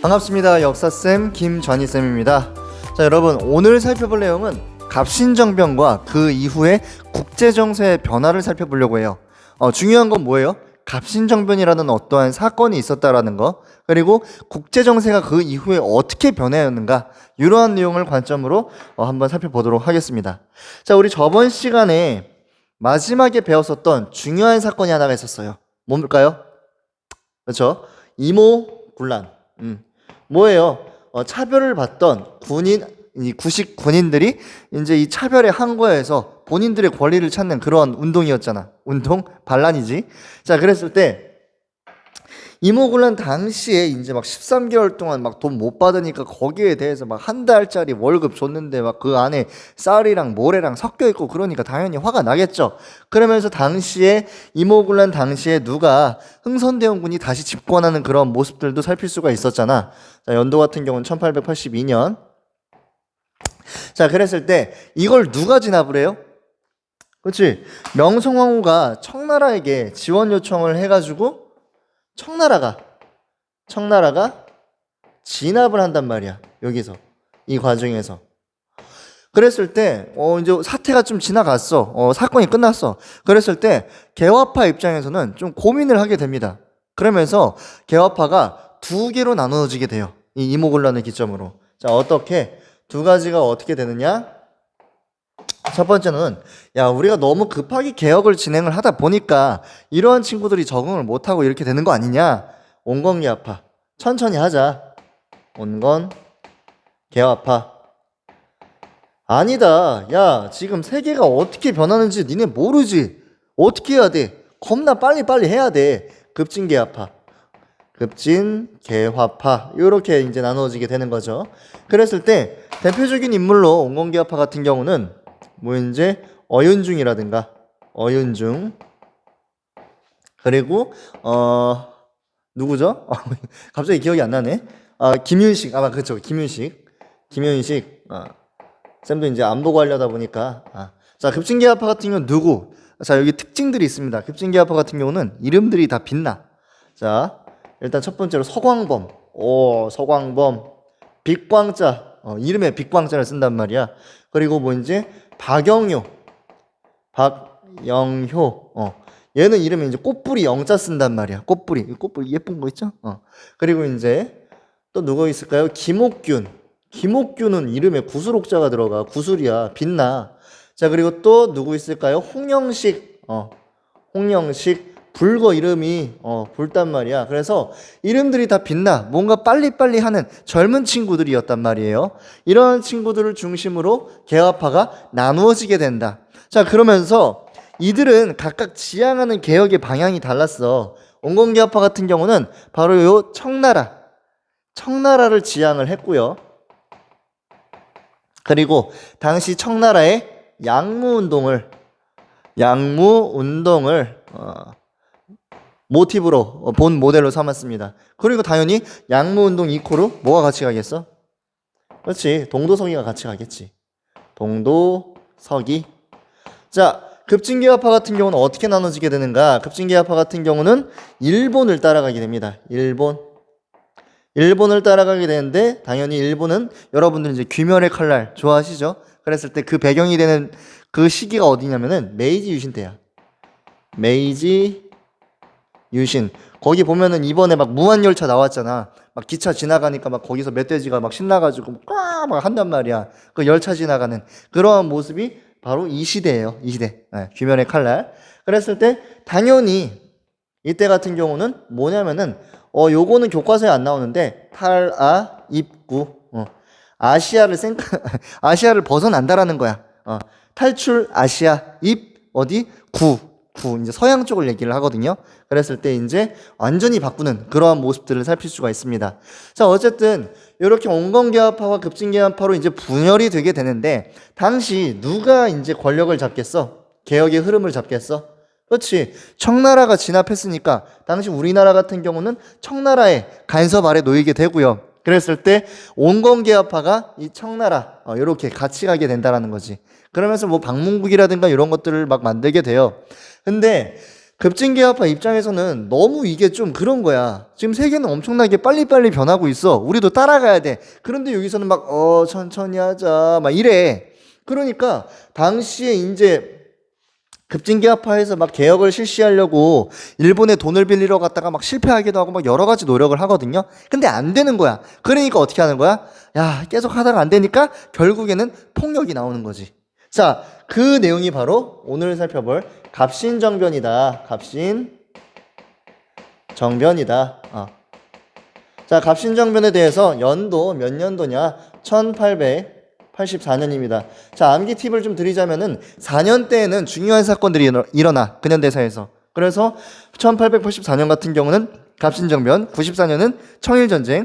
반갑습니다. 역사쌤 김전희쌤입니다. 자, 여러분, 오늘 살펴볼 내용은 갑신정변과 그 이후의 국제정세의 변화를 살펴보려고 해요. 중요한 건 뭐예요? 갑신정변이라는 어떠한 사건이 있었다라는 거, 그리고 국제정세가 그 이후에 어떻게 변화했는가, 이러한 내용을 관점으로 한번 살펴보도록 하겠습니다. 자, 우리 저번 시간에 마지막에 배웠었던 중요한 사건이 하나가 있었어요. 뭘까요? 그렇죠? 이모군란. 뭐예요? 차별을 받던 이 구식 군인들이 이제 이 차별에 항거해서 본인들의 권리를 찾는 그런 운동이었잖아. 운동? 반란이지. 자, 그랬을 때 이모군란 당시에 이제 막 13개월 동안 막 돈 못 받으니까 거기에 대해서 막 한 달짜리 월급 줬는데 막 그 안에 쌀이랑 모래랑 섞여 있고 그러니까 당연히 화가 나겠죠. 그러면서 당시에 이모군란 당시에 누가 흥선대원군이 다시 집권하는 그런 모습들도 살필 수가 있었잖아. 자, 연도 같은 경우는 1882년. 자, 그랬을 때 이걸 누가 진압을 해요? 그렇지? 명성황후가 청나라에게 지원 요청을 해가지고 청나라가 진압을 한단 말이야. 여기서 이 과정에서. 그랬을 때 이제 사태가 좀 지나갔어. 사건이 끝났어. 그랬을 때 개화파 입장에서는 좀 고민을 하게 됩니다. 그러면서 개화파가 두 개로 나누어지게 돼요. 이 이모군란을 기점으로. 자, 어떻게 두 가지가 어떻게 되느냐? 첫 번째는 우리가 너무 급하게 개혁을 진행을 하다 보니까 이러한 친구들이 적응을 못하고 이렇게 되는 거 아니냐. 온건개화파 천천히 하자. 온건개화파 아니다. 야, 지금 세계가 어떻게 변하는지 니네 모르지. 어떻게 해야 돼? 겁나 빨리빨리 해야 돼. 급진개화파 이렇게 이제 나누어지게 되는 거죠. 그랬을 때 대표적인 인물로 온건개화파 같은 경우는 이제 어윤중이라든가 그리고 누구죠? 갑자기 기억이 안 나네. 김윤식. 그렇죠. 김윤식. 쌤도 이제 안 보고 하려다 보니까. 자, 급진개화파 같은 경우는 누구? 자, 여기 특징들이 있습니다. 급진개화파 같은 경우는 이름들이 다 빛나. 자, 일단 첫 번째로 서광범. 서광범. 빛광자. 이름에 빛광자를 쓴단 말이야. 그리고 이제 박영효. 얘는 이름에 이제 꽃뿌리 영자 쓴단 말이야. 꽃뿌리 예쁜 거 있죠? 그리고 이제 또 누구 있을까요? 김옥균은 이름에 구슬옥자가 들어가. 구슬이야. 빛나. 자, 그리고 또 누구 있을까요? 홍영식. 불거 이름이 붉단 말이야. 그래서 이름들이 다 빛나. 뭔가 빨리빨리 하는 젊은 친구들이었단 말이에요. 이런 친구들을 중심으로 개화파가 나누어지게 된다. 자, 그러면서 이들은 각각 지향하는 개혁의 방향이 달랐어. 온건개화파 같은 경우는 바로 요 청나라를 지향을 했고요. 그리고 당시 청나라의 양무운동을 모티브로 본 모델로 삼았습니다. 그리고 당연히 양무운동 이코르 뭐가 같이 가겠어? 그렇지, 동도서기가 같이 가겠지. 동도서기. 자, 급진개화파 같은 경우는 어떻게 나눠지게 되는가? 급진개화파 같은 경우는 일본을 따라가게 됩니다. 일본을 따라가게 되는데 당연히 일본은 여러분들 이제 귀멸의 칼날 좋아하시죠? 그랬을 때 그 배경이 되는 그 시기가 어디냐면은 메이지 유신 때야. 메이지 유신. 거기 보면은 이번에 막 무한열차 나왔잖아. 막 기차 지나가니까 막 거기서 멧돼지가 막 신나가지고 막 한단 말이야. 그 열차 지나가는 그러한 모습이 바로 이 시대예요. 이 시대. 귀멸의 칼날. 그랬을 때 당연히 이때 같은 경우는 뭐냐면은 요거는 교과서에 안 나오는데 탈아 입구. 아시아를 벗어난다라는 거야. 탈출 아시아 입 어디 구 이제 서양 쪽을 얘기를 하거든요. 그랬을 때 이제 완전히 바꾸는 그러한 모습들을 살필 수가 있습니다. 자, 어쨌든 이렇게 온건개화파와 급진개화파로 이제 분열이 되게 되는데 당시 누가 이제 권력을 잡겠어? 개혁의 흐름을 잡겠어? 그렇지. 청나라가 진압했으니까 당시 우리나라 같은 경우는 청나라의 간섭 아래 놓이게 되고요. 그랬을 때 온건개화파가 이 청나라 이렇게 같이 가게 된다라는 거지. 그러면서 뭐 방문국이라든가 이런 것들을 막 만들게 돼요. 근데 급진계합파 입장에서는 너무 이게 좀 그런 거야. 지금 세계는 엄청나게 빨리빨리 변하고 있어. 우리도 따라가야 돼. 그런데 여기서는 막 천천히 하자 막 이래. 그러니까 당시에 이제 급진계합파에서 막 개혁을 실시하려고 일본에 돈을 빌리러 갔다가 막 실패하기도 하고 막 여러 가지 노력을 하거든요. 근데 안 되는 거야. 그러니까 어떻게 하는 거야? 야, 계속 하다가 안 되니까 결국에는 폭력이 나오는 거지. 자, 그 내용이 바로 오늘 살펴볼 갑신정변이다. 갑신정변이다. 자, 갑신정변에 대해서 연도 몇 년도냐? 1884년입니다. 자, 암기 팁을 좀 드리자면은 4년대에는 중요한 사건들이 일어나 근현대사에서. 그래서 1884년 같은 경우는 갑신정변, 94년은 청일전쟁,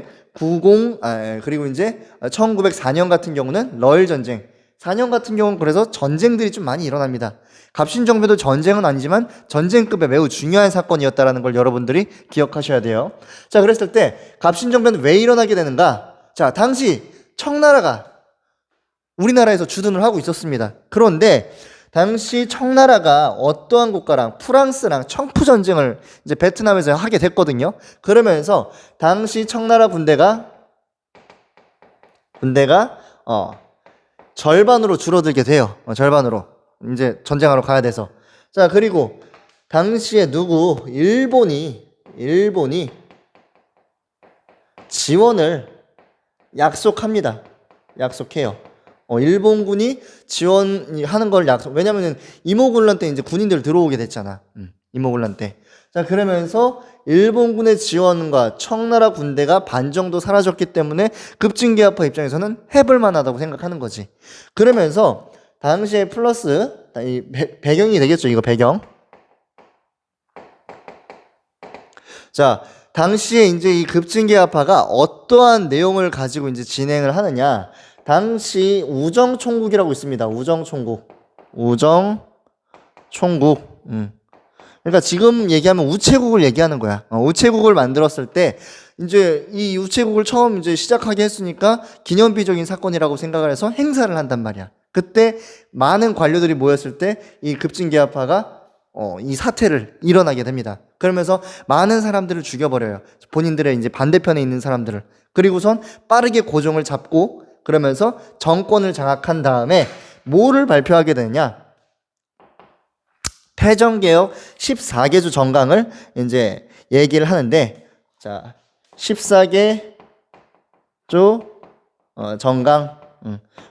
그리고 이제 1904년 같은 경우는 러일전쟁. 4년 같은 경우는 그래서 전쟁들이 좀 많이 일어납니다. 갑신정변도 전쟁은 아니지만 전쟁급의 매우 중요한 사건이었다는 걸 여러분들이 기억하셔야 돼요. 자, 그랬을 때 갑신정변은 왜 일어나게 되는가? 자, 당시 청나라가 우리나라에서 주둔을 하고 있었습니다. 그런데 당시 청나라가 어떠한 국가랑 프랑스랑 청푸전쟁을 이제 베트남에서 하게 됐거든요. 그러면서 당시 청나라 군대가 절반으로 줄어들게 돼요. 절반으로. 이제 전쟁하러 가야 돼서. 자, 그리고 당시에 일본이 지원을 약속합니다. 약속해요. 일본군이 지원하는 걸 왜냐면은 이모군란 때 이제 군인들 들어오게 됐잖아. 이모군란 때. 자, 그러면서 일본군의 지원과 청나라 군대가 반 정도 사라졌기 때문에 급진계합파 입장에서는 해볼 만하다고 생각하는 거지. 그러면서 당시에 플러스 이 배경이 되겠죠. 이거 배경. 자, 당시에 이제 이 급진계합파가 어떠한 내용을 가지고 이제 진행을 하느냐? 당시 우정총국이라고 있습니다. 우정총국. 그러니까 지금 얘기하면 우체국을 얘기하는 거야. 우체국을 만들었을 때 이제 이 우체국을 처음 이제 시작하게 했으니까 기념비적인 사건이라고 생각을 해서 행사를 한단 말이야. 그때 많은 관료들이 모였을 때 이 급진계합파가 이 사태를 일어나게 됩니다. 그러면서 많은 사람들을 죽여버려요. 본인들의 이제 반대편에 있는 사람들을. 그리고선 빠르게 고종을 잡고 그러면서 정권을 장악한 다음에 뭐를 발표하게 되느냐? 패정개혁 14개조 정강을 이제 얘기를 하는데, 자, 14개조 정강.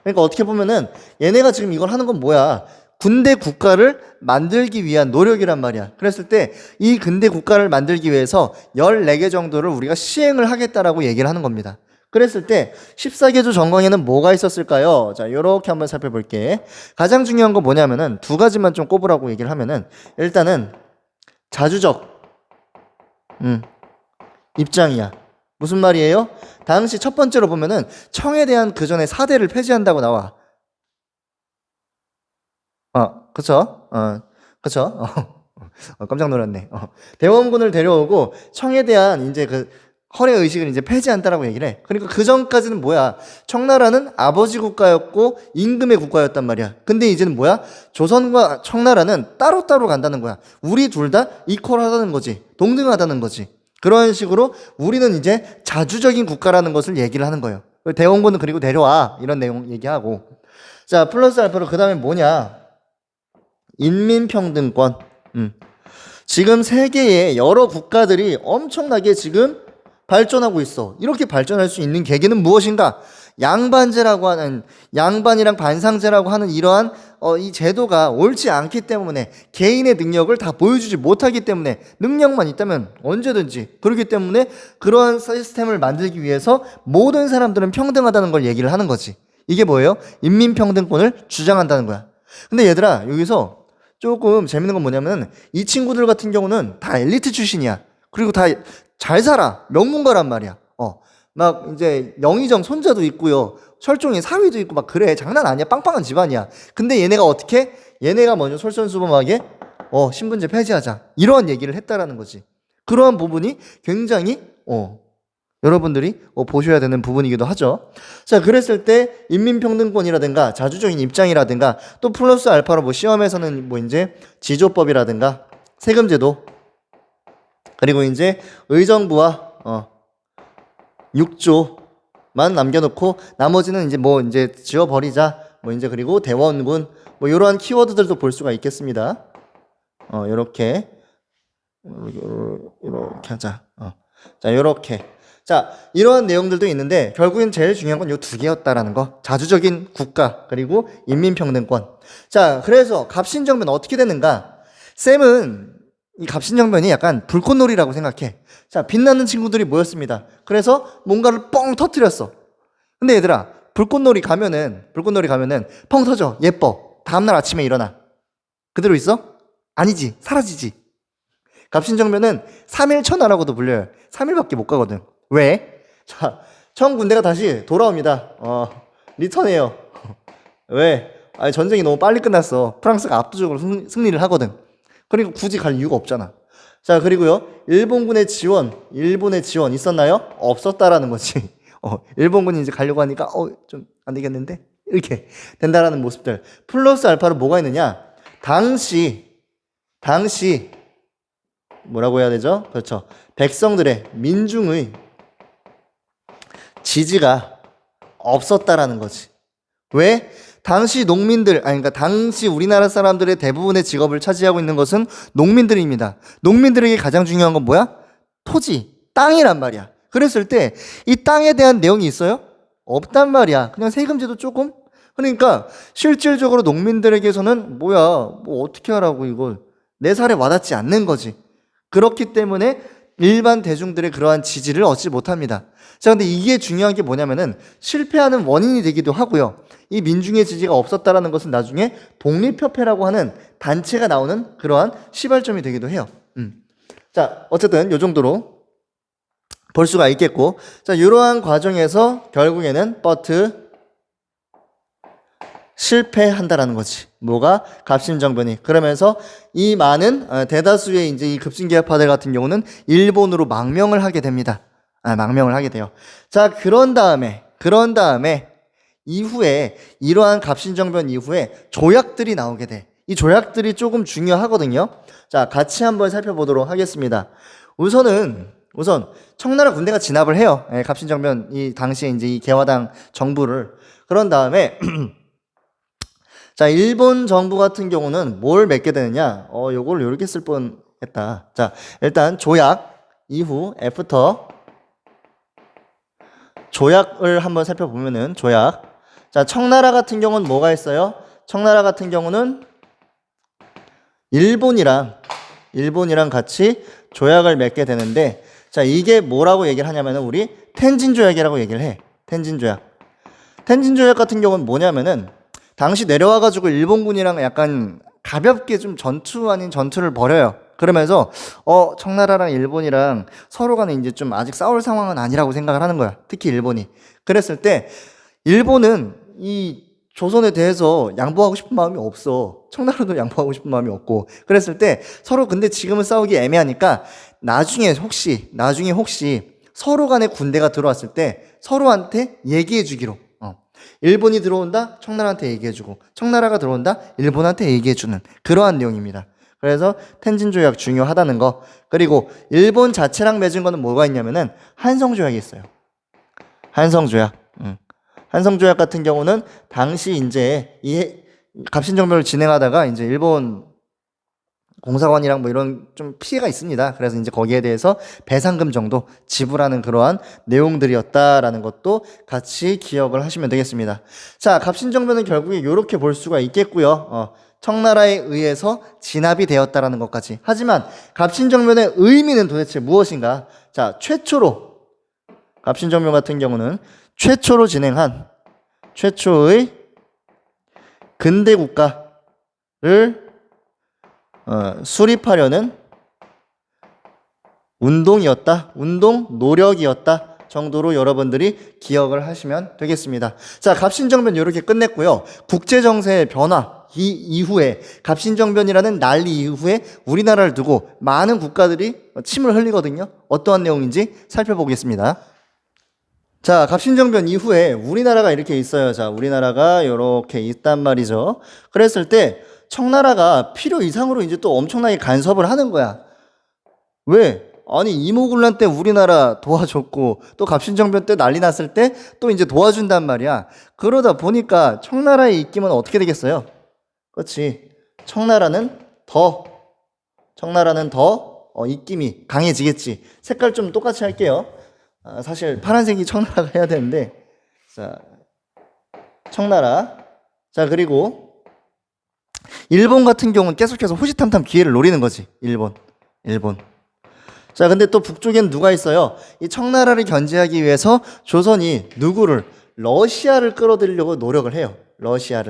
그러니까 어떻게 보면은 얘네가 지금 이걸 하는 건 뭐야? 군대 국가를 만들기 위한 노력이란 말이야. 그랬을 때 이 근대 국가를 만들기 위해서 14개 정도를 우리가 시행을 하겠다라고 얘기를 하는 겁니다. 그랬을 때 14개조 정강에는 뭐가 있었을까요? 자, 요렇게 한번 살펴볼게. 가장 중요한 건 뭐냐면은 두 가지만 좀 꼽으라고 얘기를 하면은, 일단은 자주적 입장이야. 무슨 말이에요? 당시 첫 번째로 보면은 청에 대한 그 전에 사대를 폐지한다고 나와. 그쵸? 그쵸? 깜짝 놀랐네. 대원군을 데려오고 청에 대한 이제 그 허례 의식을 이제 폐지한다라고 얘기를 해. 그러니까 그 전까지는 뭐야? 청나라는 아버지 국가였고 임금의 국가였단 말이야. 근데 이제는 뭐야? 조선과 청나라는 따로따로 간다는 거야. 우리 둘 다 이퀄하다는 거지. 동등하다는 거지. 그런 식으로 우리는 이제 자주적인 국가라는 것을 얘기를 하는 거예요. 대원군은 그리고 내려와. 이런 내용 얘기하고. 자, 플러스 알파로 그 다음에 뭐냐? 인민평등권. 지금 세계의 여러 국가들이 엄청나게 지금 발전하고 있어. 이렇게 발전할 수 있는 계기는 무엇인가? 양반이랑 반상제라고 하는 이러한 이 제도가 옳지 않기 때문에, 개인의 능력을 다 보여주지 못하기 때문에, 능력만 있다면 언제든지, 그렇기 때문에 그러한 시스템을 만들기 위해서 모든 사람들은 평등하다는 걸 얘기를 하는 거지. 이게 뭐예요? 인민평등권을 주장한다는 거야. 근데 얘들아, 여기서 조금 재밌는 건 뭐냐면, 이 친구들 같은 경우는 다 엘리트 출신이야. 그리고 다 잘 살아. 명문가란 말이야. 막 이제 영의정 손자도 있고요. 철종의 사위도 있고 막 그래. 장난 아니야. 빵빵한 집안이야. 근데 얘네가 어떻게? 얘네가 먼저 솔선수범하게 신분제 폐지하자. 이러한 얘기를 했다라는 거지. 그러한 부분이 굉장히 여러분들이 보셔야 되는 부분이기도 하죠. 자, 그랬을 때 인민평등권이라든가 자주적인 입장이라든가 또 플러스 알파로 뭐 시험에서는 뭐 이제 지조법이라든가 세금제도, 그리고 이제 의정부와 6조만 남겨놓고 나머지는 이제 뭐 이제 지워버리자. 뭐 이제 그리고 대원군 뭐 이러한 키워드들도 볼 수가 있겠습니다. 요렇게 하자. 자, 요렇게. 자, 이러한 내용들도 있는데 결국엔 제일 중요한 건 요 두 개였다라는 거. 자주적인 국가 그리고 인민평등권. 자, 그래서 갑신정변 어떻게 되는가? 쌤은 이 갑신정변이 약간 불꽃놀이라고 생각해. 자, 빛나는 친구들이 모였습니다. 그래서 뭔가를 뻥 터뜨렸어. 근데 얘들아, 불꽃놀이 가면은 펑 터져. 예뻐. 다음날 아침에 일어나. 그대로 있어? 아니지. 사라지지. 갑신정변은 3일 천하라고도 불려요. 3일밖에 못 가거든. 왜? 자, 처음 군대가 다시 돌아옵니다. 리턴해요. 왜? 아니, 전쟁이 너무 빨리 끝났어. 프랑스가 압도적으로 승리를 하거든. 그리고 굳이 갈 이유가 없잖아. 자, 그리고요, 일본의 지원 있었나요? 없었다라는 거지. 일본군이 이제 가려고 하니까 좀 안 되겠는데? 이렇게 된다라는 모습들. 플러스 알파로 뭐가 있느냐? 당시 뭐라고 해야 되죠? 그렇죠. 백성들의 민중의 지지가 없었다라는 거지. 왜? 당시 농민들, 그러니까 당시 우리나라 사람들의 대부분의 직업을 차지하고 있는 것은 농민들입니다. 농민들에게 가장 중요한 건 뭐야? 토지, 땅이란 말이야. 그랬을 때 이 땅에 대한 내용이 있어요? 없단 말이야. 그냥 세금제도 조금? 그러니까 실질적으로 농민들에게서는 뭐야, 뭐 어떻게 하라고 이걸 내 살에 와닿지 않는 거지. 그렇기 때문에 일반 대중들의 그러한 지지를 얻지 못합니다. 자, 근데 이게 중요한 게 뭐냐면은 실패하는 원인이 되기도 하고요. 이 민중의 지지가 없었다라는 것은 나중에 독립협회라고 하는 단체가 나오는 그러한 시발점이 되기도 해요. 자, 어쨌든 요 정도로 볼 수가 있겠고, 자, 이러한 과정에서 결국에는 버트 실패한다라는 거지. 뭐가? 갑신정변이. 그러면서 이 많은 대다수의 이제 이 급진계파들 같은 경우는 일본으로 망명을 하게 됩니다. 망명을 하게 돼요. 자, 그런 다음에 이후에 이러한 갑신정변 이후에 조약들이 나오게 돼. 이 조약들이 조금 중요하거든요. 자, 같이 한번 살펴보도록 하겠습니다. 우선 청나라 군대가 진압을 해요. 갑신정변 이 당시에 이제 이 개화당 정부를. 그런 다음에 자, 일본 정부 같은 경우는 뭘 맺게 되느냐? 요걸 요렇게 쓸 뻔했다. 자, 일단 조약 이후 애프터 조약을 한번 살펴보면은 조약. 자, 청나라 같은 경우는 뭐가 있어요? 청나라 같은 경우는 일본이랑 같이 조약을 맺게 되는데, 자, 이게 뭐라고 얘기를 하냐면은 우리 텐진 조약이라고 얘기를 해. 텐진 조약. 텐진 조약 같은 경우는 뭐냐면은 당시 내려와가지고 일본군이랑 약간 가볍게 좀 전투 아닌 전투를 벌여요. 그러면서 청나라랑 일본이랑 서로 간에 이제 좀 아직 싸울 상황은 아니라고 생각을 하는 거야. 특히 일본이. 그랬을 때 일본은 이 조선에 대해서 양보하고 싶은 마음이 없어. 청나라도 양보하고 싶은 마음이 없고. 그랬을 때 서로 근데 지금은 싸우기 애매하니까 나중에 혹시 서로 간에 군대가 들어왔을 때 서로한테 얘기해 주기로. 일본이 들어온다? 청나라한테 얘기해주고, 청나라가 들어온다? 일본한테 얘기해주는 그러한 내용입니다. 그래서 텐진 조약 중요하다는 거. 그리고 일본 자체랑 맺은 거는 뭐가 있냐면은 한성조약이 있어요. 한성조약. 한성조약 같은 경우는 당시 이제 이 갑신정변을 진행하다가 이제 일본 공사관이랑 뭐 이런 좀 피해가 있습니다. 그래서 이제 거기에 대해서 배상금 정도 지불하는 그러한 내용들이었다라는 것도 같이 기억을 하시면 되겠습니다. 자, 갑신정변은 결국에 이렇게 볼 수가 있겠고요. 청나라에 의해서 진압이 되었다라는 것까지. 하지만 갑신정변의 의미는 도대체 무엇인가? 자, 갑신정변 같은 경우는 최초로 진행한 최초의 근대 국가를 수립하려는 운동 노력이었다 정도로 여러분들이 기억을 하시면 되겠습니다. 자, 갑신정변 이렇게 끝냈고요. 국제정세의 변화 이 이후에 갑신정변이라는 난리 이후에 우리나라를 두고 많은 국가들이 침을 흘리거든요. 어떠한 내용인지 살펴보겠습니다. 자, 갑신정변 이후에 우리나라가 이렇게 있어요. 자, 우리나라가 이렇게 있단 말이죠. 그랬을 때 청나라가 필요 이상으로 이제 또 엄청나게 간섭을 하는 거야. 왜? 아니, 이모군란 때 우리나라 도와줬고 또 갑신정변 때 난리 났을 때 또 이제 도와준단 말이야. 그러다 보니까 청나라의 입김은 어떻게 되겠어요? 그렇지. 청나라는 더 입김이 강해지겠지. 색깔 좀 똑같이 할게요. 사실 파란색이 청나라가 해야 되는데, 자, 청나라. 자, 그리고 일본 같은 경우는 계속해서 호시탐탐 기회를 노리는 거지. 일본. 자, 근데 또 북쪽엔 누가 있어요? 이 청나라를 견제하기 위해서 조선이 누구를? 러시아를 끌어들이려고 노력을 해요. 러시아.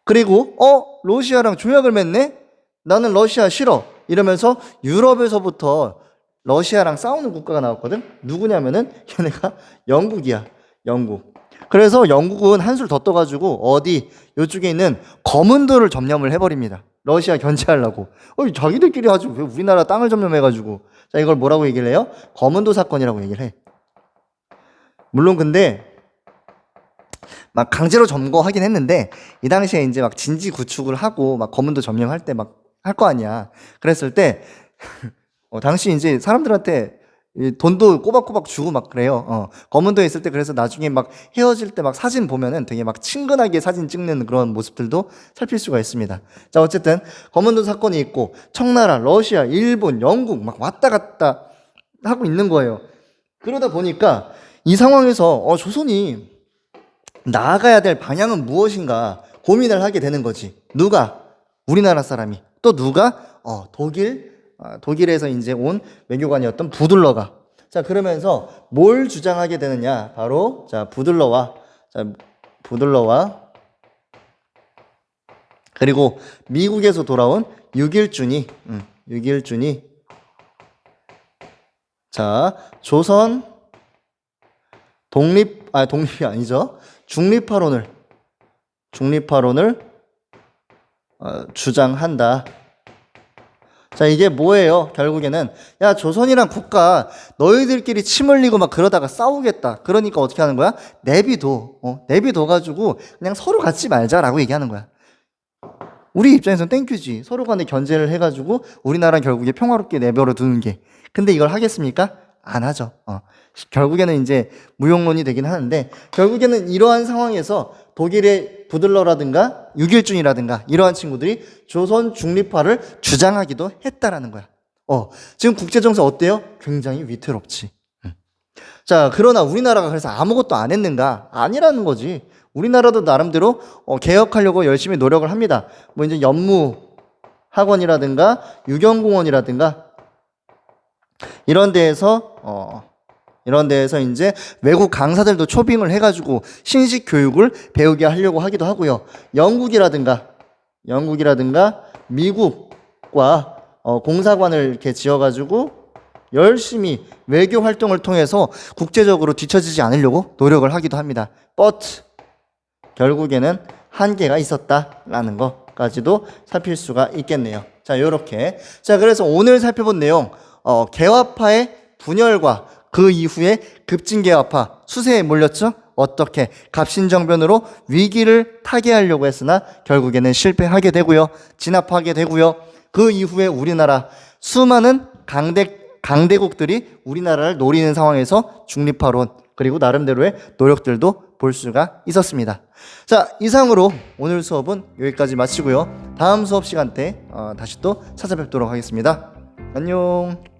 그리고 러시아랑 조약을 맺네? 나는 러시아 싫어. 이러면서 유럽에서부터 러시아랑 싸우는 국가가 나왔거든. 누구냐면은 걔네가 영국이야. 영국. 그래서 영국은 한술 더 떠가지고 어디 이쪽에 있는 거문도를 점령을 해버립니다. 러시아 견제하려고. 자기들끼리 하지 왜 우리나라 땅을 점령해가지고. 자, 이걸 뭐라고 얘기를 해요? 거문도 사건이라고 얘기를 해. 물론 근데 막 강제로 점거하긴 했는데 이 당시에 이제 막 진지 구축을 하고 막 거문도 점령할 때 막 할 거 아니야. 그랬을 때 당시 이제 사람들한테 돈도 꼬박꼬박 주고 막 그래요. 거문도에 있을 때 그래서 나중에 막 헤어질 때 막 사진 보면은 되게 막 친근하게 사진 찍는 그런 모습들도 살필 수가 있습니다. 자, 어쨌든 거문도 사건이 있고 청나라, 러시아, 일본, 영국 막 왔다 갔다 하고 있는 거예요. 그러다 보니까 이 상황에서 조선이 나아가야 될 방향은 무엇인가 고민을 하게 되는 거지. 누가? 우리나라 사람이. 또 누가? 독일에서 이제 온 외교관이었던 부들러가. 자, 그러면서 뭘 주장하게 되느냐? 바로 자, 부들러와 그리고 미국에서 돌아온 육일준이 자, 조선 독립이 아니죠. 중립화론을 주장한다. 자, 이게 뭐예요? 결국에는 야, 조선이란 국가 너희들끼리 침 흘리고 막 그러다가 싸우겠다. 그러니까 어떻게 하는 거야? 내비둬 가지고 그냥 서로 같이 말자라고 얘기하는 거야. 우리 입장에서는 땡큐지. 서로 간에 견제를 해가지고 우리나라 결국에 평화롭게 내버려 두는 게. 근데 이걸 하겠습니까? 안 하죠. 결국에는 이제 무용론이 되긴 하는데 결국에는 이러한 상황에서 독일의 부들러라든가 육일준이라든가 이러한 친구들이 조선 중립화를 주장하기도 했다라는 거야. 지금 국제정세 어때요? 굉장히 위태롭지. 자, 그러나 우리나라가 그래서 아무것도 안 했는가? 아니라는 거지. 우리나라도 나름대로 개혁하려고 열심히 노력을 합니다. 뭐 이제 연무학원이라든가 유경공원이라든가 이런 데에서 이제 외국 강사들도 초빙을 해가지고 신식 교육을 배우게 하려고 하기도 하고요. 영국이라든가 미국과 공사관을 이렇게 지어가지고 열심히 외교 활동을 통해서 국제적으로 뒤처지지 않으려고 노력을 하기도 합니다. But 결국에는 한계가 있었다라는 것까지도 살필 수가 있겠네요. 자, 요렇게. 자, 그래서 오늘 살펴본 내용, 개화파의 분열과 그 이후에 급진개화파 수세에 몰렸죠. 어떻게 갑신정변으로 위기를 타개하려고 했으나 결국에는 실패하게 되고요. 진압하게 되고요. 그 이후에 우리나라 수많은 강대국들이 우리나라를 노리는 상황에서 중립화론 그리고 나름대로의 노력들도 볼 수가 있었습니다. 자, 이상으로 오늘 수업은 여기까지 마치고요. 다음 수업 시간 때 다시 또 찾아뵙도록 하겠습니다. 안녕.